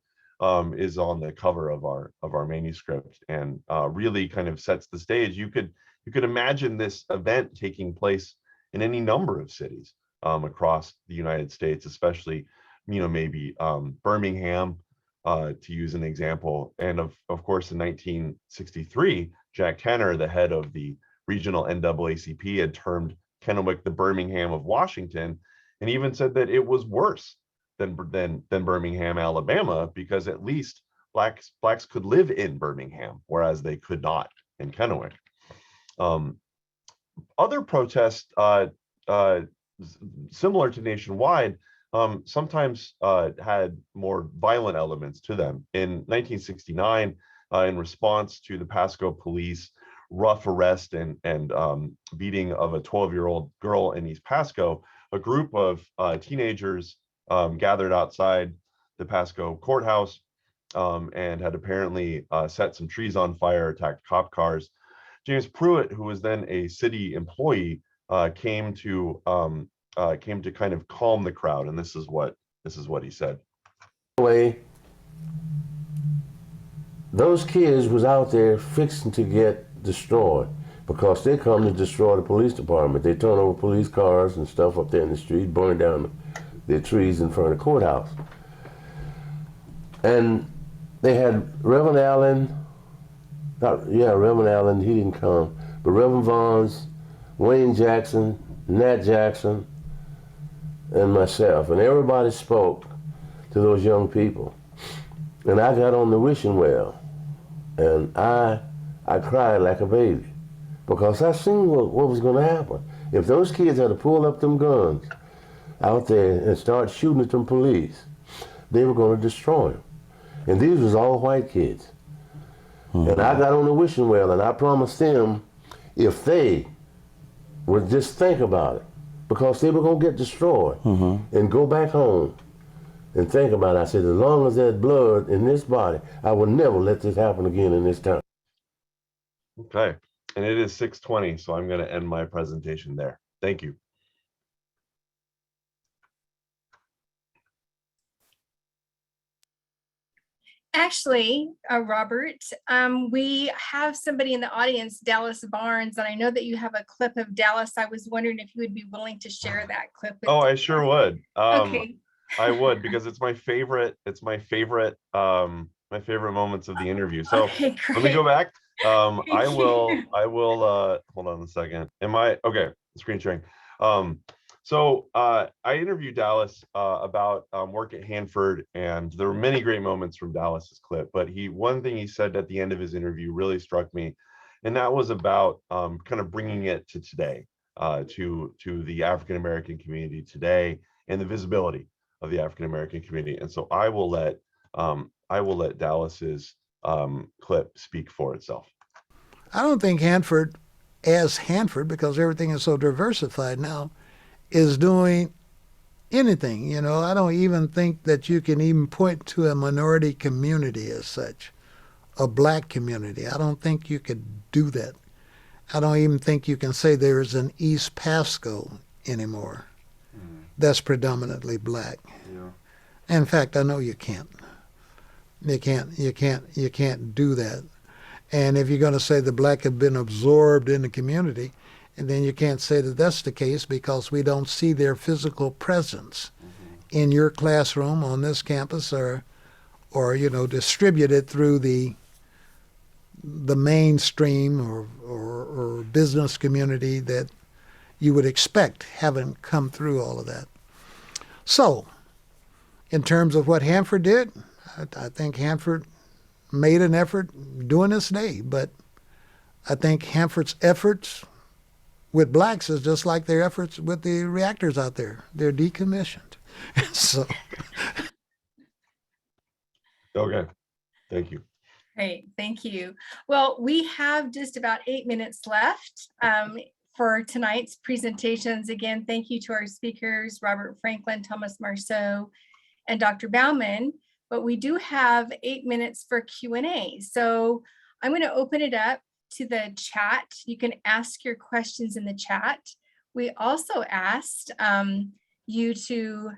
is on the cover of our manuscript, and really kind of sets the stage. You could imagine this event taking place in any number of cities across the United States, especially maybe Birmingham, to use an example. And of course, in 1963, Jack Tanner, the head of the regional NAACP, had termed Kennewick the Birmingham of Washington, and even said that it was worse than Birmingham, Alabama, because at least blacks could live in Birmingham, whereas they could not in Kennewick. Other protests similar to nationwide sometimes had more violent elements to them. In 1969, in response to the Pasco police rough arrest and beating of a 12-year-old girl in East Pasco, a group of teenagers gathered outside the Pasco courthouse and had apparently set some trees on fire, attacked cop cars. James Pruitt, who was then a city employee, came to kind of calm the crowd, and this is what he said. Those kids was out there fixing to get destroyed because they come to destroy the police department. They turn over police cars and stuff up there in the street, burn down the trees in front of the courthouse. And they had Reverend Allen, Reverend Allen, he didn't come, but Reverend Vaughns, Wayne Jackson, Nat Jackson, and myself, and everybody spoke to those young people. And I got on the wishing well, and I cried like a baby because I seen what was going to happen. If those kids had to pull up them guns out there and start shooting at them police, they were going to destroy them. And these was all white kids. Mm-hmm. And I got on the wishing well, and I promised them if they would just think about it, because they were going to get destroyed, mm-hmm. and go back home and think about it. I said, as long as there's blood in this body, I will never let this happen again in this town. Okay, and it is 6:20, so I'm going to end my presentation there. Thank you. Actually, Robert, we have somebody in the audience, Dallas Barnes, and I know that you have a clip of Dallas. I was wondering if you would be willing to share that clip. With Oh, I Dallas. sure would. Okay. I would, because it's my favorite. It's my favorite moments of the interview. So Okay, great. let me go back. I will. you. Hold on a second. Am I okay? Screen sharing. I interviewed Dallas about work at Hanford, and there were many great moments from Dallas's clip. But one thing he said at the end of his interview really struck me, and that was about kind of bringing it to today, to the African American community today, and the visibility of the African American community. And so I will let Dallas's clip speak for itself. I don't think Hanford, as Hanford, because everything is so diversified now, is doing anything. You know, I don't even think that you can even point to a minority community as such, a black community. I don't think you could do that. I don't even think you can say there's an East Pasco anymore that's predominantly black. Yeah. In fact, I know you can't. You can't do that. And if you're going to say the black have been absorbed in the community, and then you can't say that that's the case because we don't see their physical presence in your classroom on this campus, or you know, distributed through the mainstream or business community that you would expect haven't come through all of that. So, in terms of what Hanford did, I think Hanford made an effort doing this day, but I think Hanford's efforts with blacks is just like their efforts with the reactors out there. They're decommissioned. So. Okay, thank you. Great, thank you. Well, we have just about 8 minutes left for tonight's presentations. Again, thank you to our speakers, Robert Franklin, Thomas Marceau, and Dr. Bauman. But we do have 8 minutes for Q&A. So I'm going to open it up to the chat. You can ask your questions in the chat. We also asked you to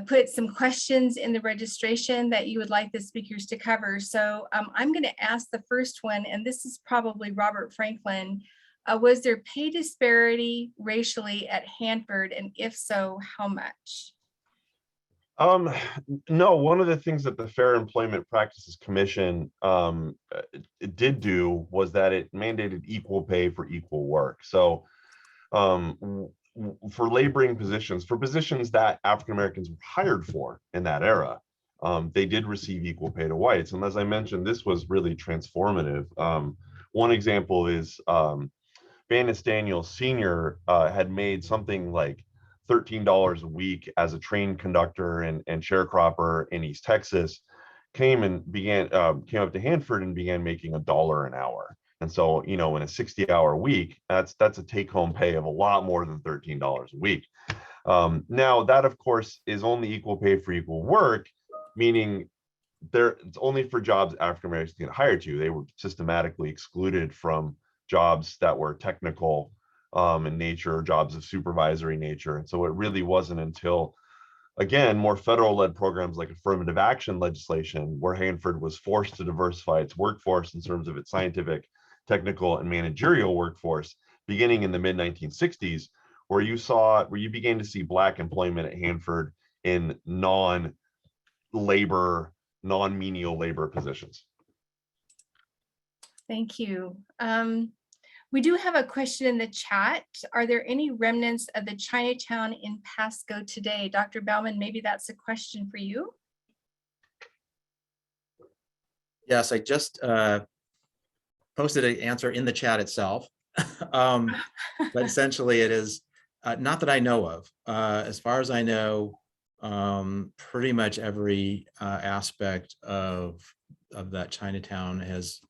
put some questions in the registration that you would like the speakers to cover. So I'm going to ask the first one, and this is probably Robert Franklin. Was there pay disparity racially at Hanford, and if so, how much? No, one of the things that the Fair Employment Practices Commission it did do was that it mandated equal pay for equal work. So for laboring positions, for positions that African Americans were hired for in that era, they did receive equal pay to whites. And as I mentioned, this was really transformative. One example is Vanis Daniel Sr. Had made something like $13 a week as a train conductor and sharecropper in East Texas, came up to Hanford and began making $1 an hour. And so, you know, in a 60-hour week, that's a take-home pay of a lot more than $13 a week. Now, that of course is only equal pay for equal work, meaning it's only for jobs African Americans get hired to. They were systematically excluded from jobs that were technical in nature, jobs of supervisory nature. And so it really wasn't until, again, more federal-led programs like affirmative action legislation, where Hanford was forced to diversify its workforce in terms of its scientific, technical, and managerial workforce, beginning in the mid-1960s, where you began to see Black employment at Hanford in non-labor, non-menial labor positions. Thank you. We do have a question in the chat. Are there any remnants of the Chinatown in Pasco today? Dr. Bauman, maybe that's a question for you. Yes, I just posted an answer in the chat itself. But essentially it is not that I know of. As far as I know, pretty much every aspect of that Chinatown is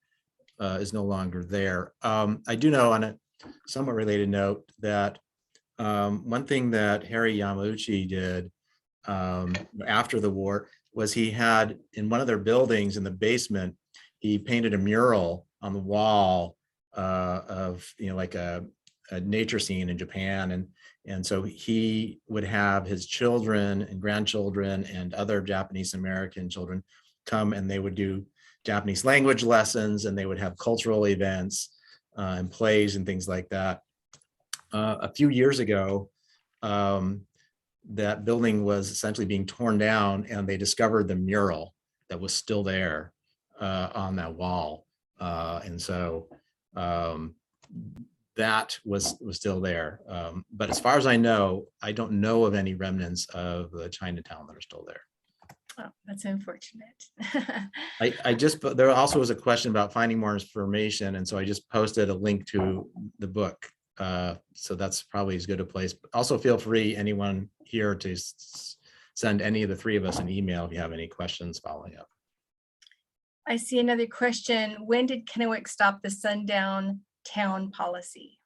no longer there. I do know, on a somewhat related note, that one thing that Harry Yamauchi did after the war was he had in one of their buildings in the basement, he painted a mural on the wall of, like a nature scene in Japan. And so he would have his children and grandchildren and other Japanese American children come, and they would do Japanese language lessons, and they would have cultural events and plays and things like that. A few years ago, that building was essentially being torn down, and they discovered the mural that was still there on that wall. And so that was still there. But as far as I know, I don't know of any remnants of the Chinatown that are still there. Oh, that's unfortunate. There also was a question about finding more information. And so I just posted a link to the book. So that's probably as good a place. But also feel free, anyone here, to send any of the three of us an email if you have any questions following up. I see another question. When did Kennewick stop the sundown town policy?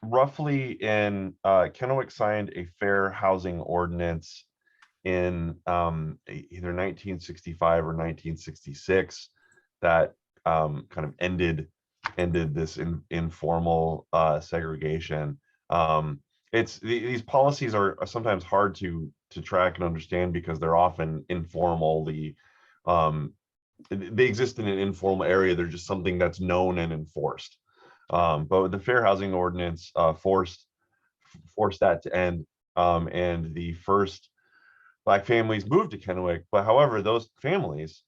Roughly in Kennewick signed a fair housing ordinance in either 1965 or 1966 that kind of ended this informal segregation. These policies are sometimes hard to track and understand because they're often informally they exist in an informal area. They're just something that's known and enforced. But the Fair Housing Ordinance forced that to end, and the first Black families moved to Kennewick. But however, those families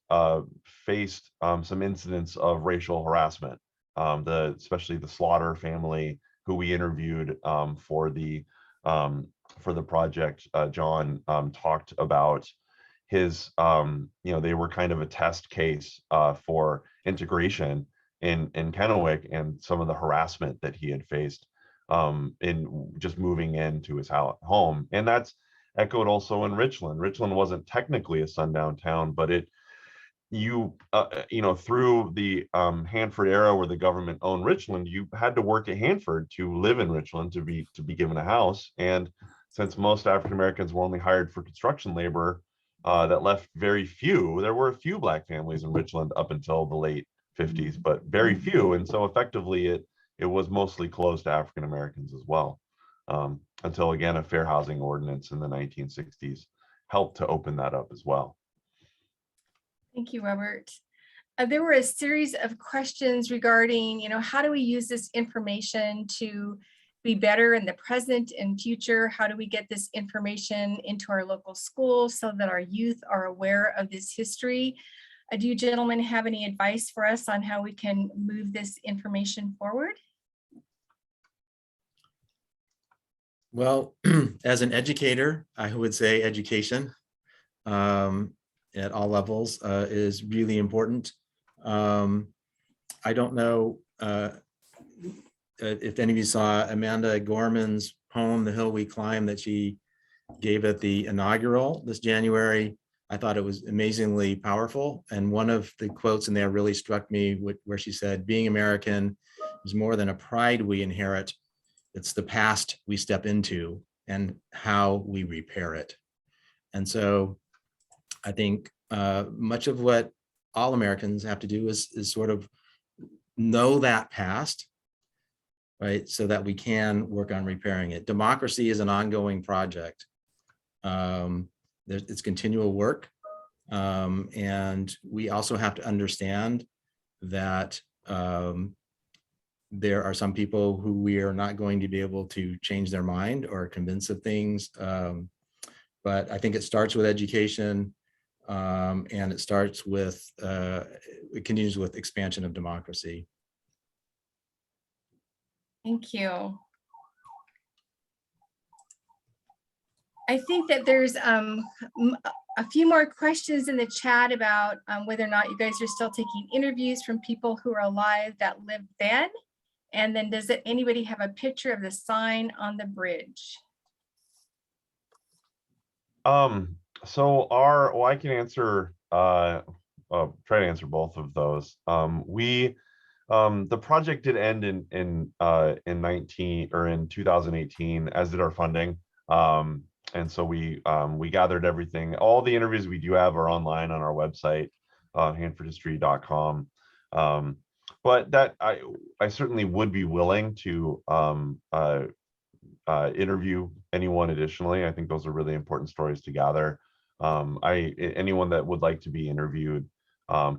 faced some incidents of racial harassment. Especially the Slaughter family, who we interviewed for the project. John talked about his, they were kind of a test case for integration in Kennewick, and some of the harassment that he had faced in just moving into his home. And that's echoed also in Richland. Richland wasn't technically a sundown town, but through the Hanford era, where the government owned Richland, you had to work at Hanford to live in Richland, to be given a house. And since most African Americans were only hired for construction labor, that left very few. There were a few Black families in Richland up until the late 50s, but very few. And so effectively it was mostly closed to African Americans as well, until again a fair housing ordinance in the 1960s helped to open that up as well. Thank you, Robert. There were a series of questions regarding, how do we use this information to be better in the present and future? How do we get this information into our local schools so that our youth are aware of this history? Do you gentlemen have any advice for us on how we can move this information forward? Well, as an educator, I would say education at all levels is really important. I don't know if any of you saw Amanda Gorman's poem, The Hill We Climb, that she gave at the inaugural this January. I thought it was amazingly powerful. And one of the quotes in there really struck me, where she said, being American is more than a pride we inherit. It's the past we step into and how we repair it. And so I think much of what all Americans have to do is sort of know that past, right? So that we can work on repairing it. Democracy is an ongoing project. It's continual work. And we also have to understand that there are some people who we are not going to be able to change their mind or convince of things. But I think it starts with education, and it starts with, it continues with expansion of democracy. Thank you. I think that there's a few more questions in the chat about whether or not you guys are still taking interviews from people who are alive that lived then. And then does anybody have a picture of the sign on the bridge? So I can answer, try to answer both of those. We The project did end in 2018, as did our funding. And so we gathered everything. All the interviews we do have are online on our website, hanfordhistory.com. But that I certainly would be willing to interview anyone additionally. I think those are really important stories to gather. Anyone that would like to be interviewed,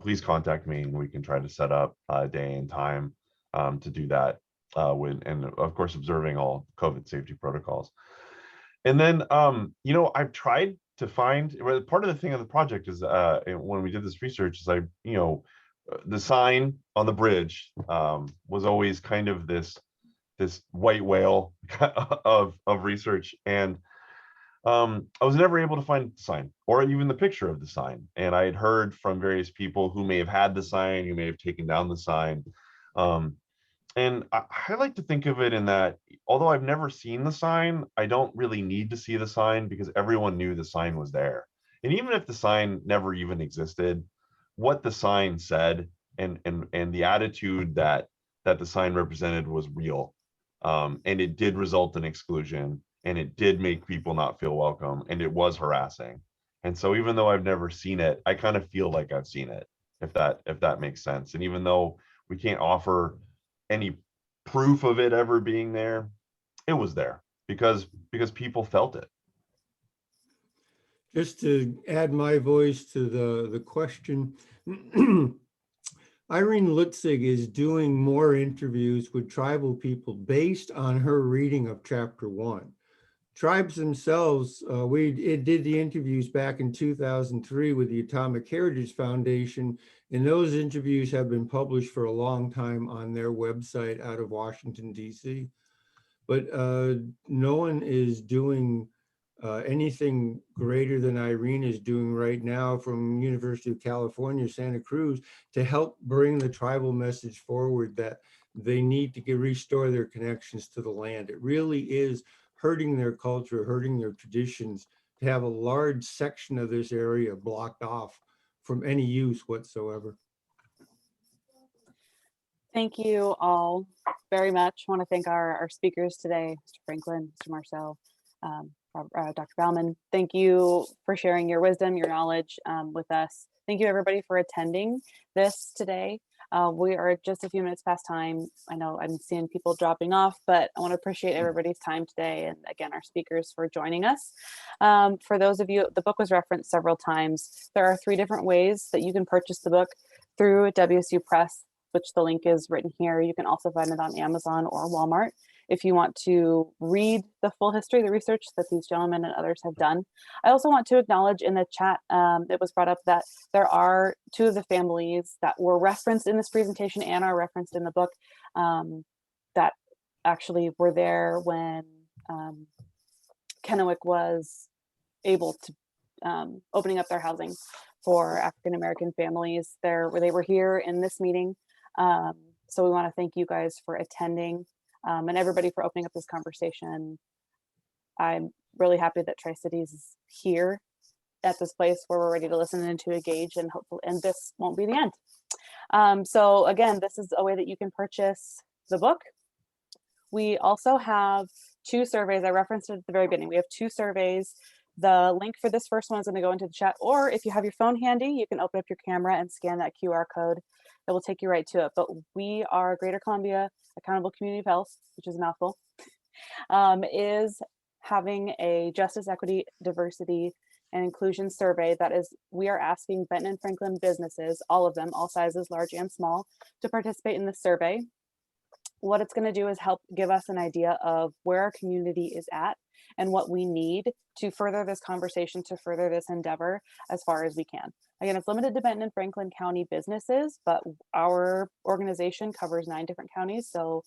please contact me and we can try to set up a day and time to do that and of course observing all COVID safety protocols. And then I've tried to find, part of the thing of the project is when we did this research is the sign on the bridge was always kind of this white whale of research, and I was never able to find the sign or even the picture of the sign. And I had heard from various people who may have had the sign, who may have taken down the sign. And I like to think of it in that, although I've never seen the sign, I don't really need to see the sign because everyone knew the sign was there. And even if the sign never even existed, what the sign said and the attitude that the sign represented was real. And it did result in exclusion, and it did make people not feel welcome, and it was harassing. And so even though I've never seen it, I kind of feel like I've seen it, if that makes sense. And even though we can't offer any proof of it ever being there, it was there because people felt it. Just to add my voice to the question, Irene Lutzig is doing more interviews with tribal people based on her reading of Chapter 1. Tribes themselves, we did the interviews back in 2003 with the Atomic Heritage Foundation, and those interviews have been published for a long time on their website out of Washington, D.C. But no one is doing anything greater than Irene is doing right now from University of California, Santa Cruz, to help bring the tribal message forward that they need to restore their connections to the land. It really is hurting their culture, hurting their traditions, to have a large section of this area blocked off from any use whatsoever. Thank you all very much. I want to thank our speakers today, Mr. Franklin, Mr. Marceau, Dr. Bauman. Thank you for sharing your wisdom, your knowledge with us. Thank you everybody for attending this today. We are just a few minutes past time. I know I'm seeing people dropping off, but I want to appreciate everybody's time today. And again, our speakers for joining us. For those of you, the book was referenced several times. There are 3 different ways that you can purchase the book: through WSU Press, which the link is written here. You can also find it on Amazon or Walmart. If you want to read the full history, the research that these gentlemen and others have done. I also want to acknowledge in the chat, it was brought up that there are 2 of the families that were referenced in this presentation and are referenced in the book that actually were there when Kennewick was able to opening up their housing for African-American families. They were here in this meeting. So we want to thank you guys for attending. And everybody for opening up this conversation. I'm really happy that Tri-Cities is here at this place where we're ready to listen and to engage, and hopefully, and this won't be the end. So again, this is a way that you can purchase the book. We also have 2 surveys. I referenced it at the very beginning. We have 2 surveys. The link for this first one is going to go into the chat, or if you have your phone handy, you can open up your camera and scan that QR code. It will take you right to it. But we are Greater Columbia Accountable Community of Health, which is a mouthful, is having a justice, equity, diversity, and inclusion survey. That is, we are asking Benton and Franklin businesses, all of them, all sizes, large and small, to participate in this survey. What it's going to do is help give us an idea of where our community is at and what we need to further this conversation, to further this endeavor as far as we can. Again, it's limited to Benton and Franklin County businesses, but our organization covers 9 different counties. So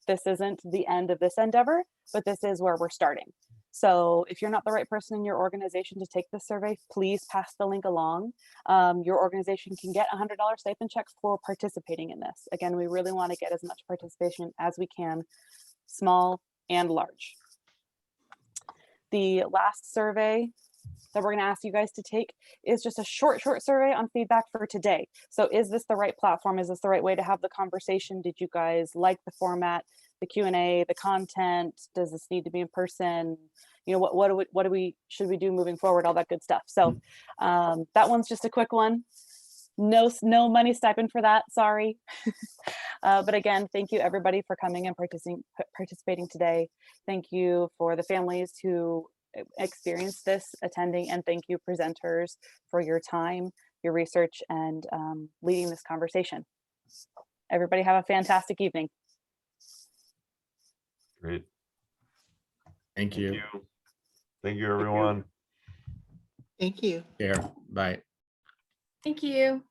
this isn't the end of this endeavor, but this is where we're starting. So if you're not the right person in your organization to take this survey, please pass the link along. Your organization can get a $100 stipend check for participating in this. Again, we really want to get as much participation as we can, small and large. The last survey that we're going to ask you guys to take is just a short survey on feedback for today. So is this the right platform? Is this the right way to have the conversation? Did you guys like the format, the Q&A, the content? Does this need to be in person? You know, what should we do moving forward? All that good stuff. So that one's just a quick one. No money stipend for that, sorry. But again, thank you everybody for coming and participating today. Thank you for the families who experienced this attending, and thank you presenters for your time, your research, and leading this conversation. Everybody have a fantastic evening. Great. Thank you. Thank you, everyone. Thank you. Care. Bye. Thank you.